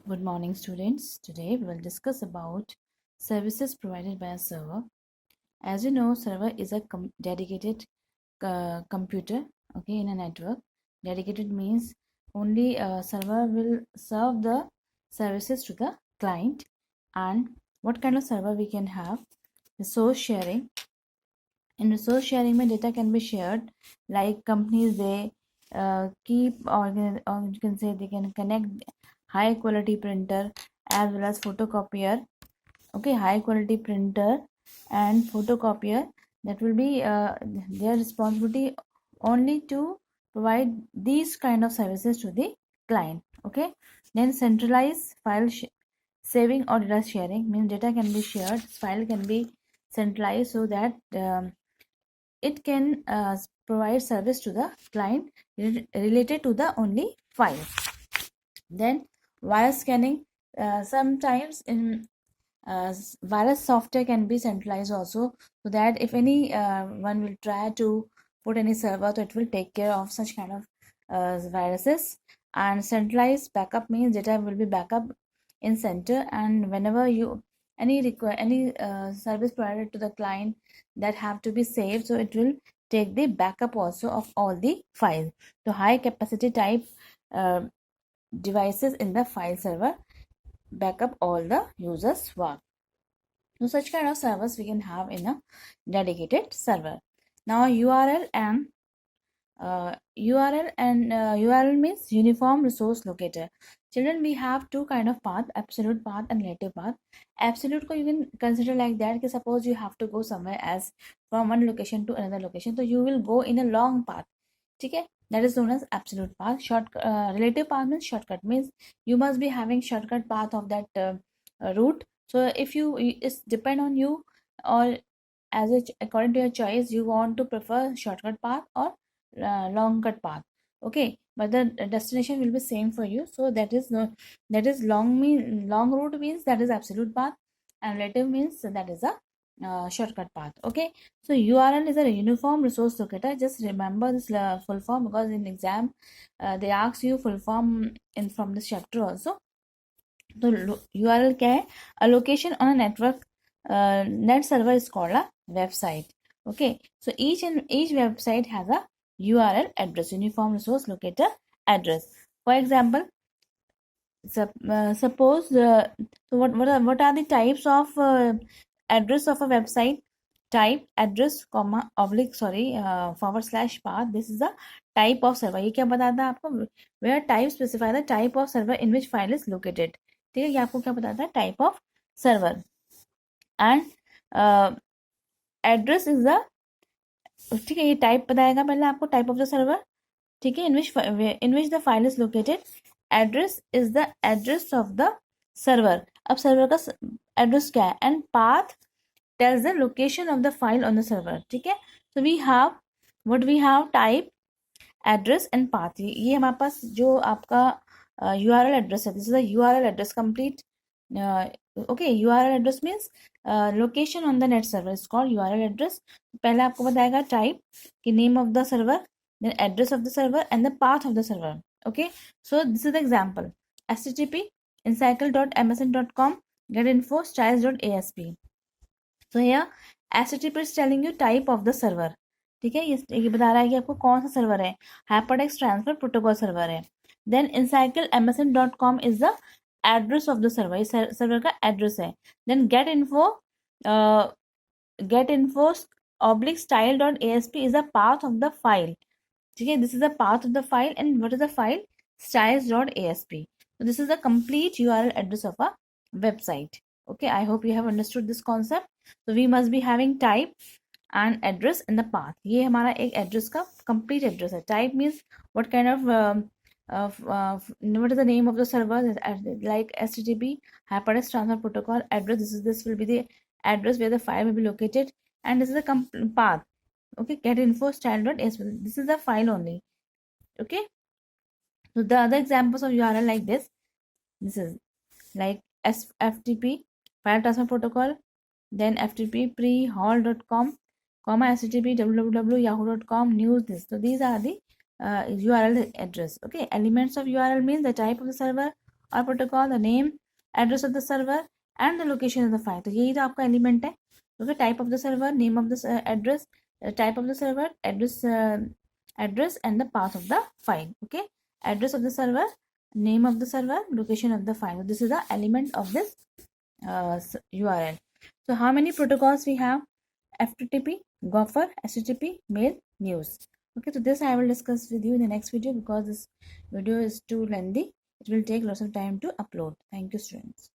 Good morning, students. Today we will discuss about services provided by a server. As you know, server is a dedicated computer, okay, in a network. Dedicated means only a server will serve the services to the client. And what kind of server we can have? Resource sharing. In resource sharing, my data can be shared. Like companies, they keep or you can say they can connect high quality printer as well as photocopier. Okay, high quality printer and photocopier, that will be their responsibility only to provide these kind of services to the client. Okay, then centralized file saving or data sharing means data can be shared, file can be centralized so that it can provide service to the client related to the only file. Then virus scanning, sometimes in virus software can be centralized also, so that if any one will try to put any server, so it will take care of such kind of viruses. And centralized backup means data will be backup in center, and whenever you any service provided to the client that have to be saved, so it will take the backup also of all the files. So high capacity type uh, devices in the file server backup all the users work. So such kind of servers we can have in a dedicated server. Now URL means uniform resource locator. Children, we have two kind of path: absolute path and relative path. Absolute ko you can consider like that कि suppose you have to go somewhere as from one location to another location, so you will go in a long path. ठीक है, that is known as absolute path. Relative path means shortcut, means you must be having shortcut path of that route. So if you, it's depend on you, or as according to your choice, you want to prefer shortcut path or long cut path. Okay, but the destination will be same for you. So that is no, that is long route means that is absolute path, and relative means that is a shortcut path. Okay, so URL is a uniform resource locator. Just remember this full form, because in exam they ask you full form in from this chapter also. तो URL क्या है? A location on a network net server is called a website. Okay, so each website has a URL address, uniform resource locator address. For example, suppose so what are the types of address of a website? Type address comma oblique forward slash path. This is the type of server. ये क्या बताता है आपको? Where type specify the type of server in which file is located. ठीक है, ये आपको क्या बताता है? Type of server. And address is the, ठीक है, ये टाइप बताएगा पहले आपको, टाइप ऑफ द सर्वर. ठीक है, in which the file is located. Address is the address of the server. अब सर्वर का एड्रेस क्या है? And path tells the location of the file on the server. ठीक है, so we have what we have type, address and path. ये हमारे पास जो आपका URL एड्रेस है. This is the URL address complete. okay, URL address means location on the net server is called URL address. पहले आपको बताएगा type कि name of the server, then address of the server and the path of the server. Okay, so this is the example: http encycle.msn.com getinfo styles.asp. So here http is telling you type of the server. ठीक है, ये बता रहा है कि आपको कौन सा सर्वर है. hypertext transfer protocol सर्वर है. then encyclemsn.com is the address of the server. ये सर्वर का एड्रेस है. then getinfo oblique style.asp is the path of the file. ठीक है, this is the path of the file. and what is the file? styles.asp. so this is the complete URL address of a website. Okay, I hope you have understood this concept. So we must be having type and address in the path. ये हमारा एक address का complete address है. Type means what kind of what is the name of the server, like HTTP hypertext transfer protocol. Address, this will be the address where the file will be located, and this is the path. Okay, getinfo style.asp. This is the file only. Okay, so the other examples of URL like this is like FTP file transfer protocol, then FTP prehall.com, http www.yahoo.com news this. So these are the URL address. Okay, elements of URL means the type of the server और protocol, the name, address of the server and the location of the file. तो यही तो आपका element है. Okay, type of the server, name of the address, type of the server, address and the path of the file. Okay, address of the server, name of the server, location of the file. This is the element of this URL. So how many protocols we have? FTP, Gopher, HTTP, Mail, News. Okay, so this I will discuss with you in the next video because this video is too lengthy. It will take lots of time to upload. Thank you, students.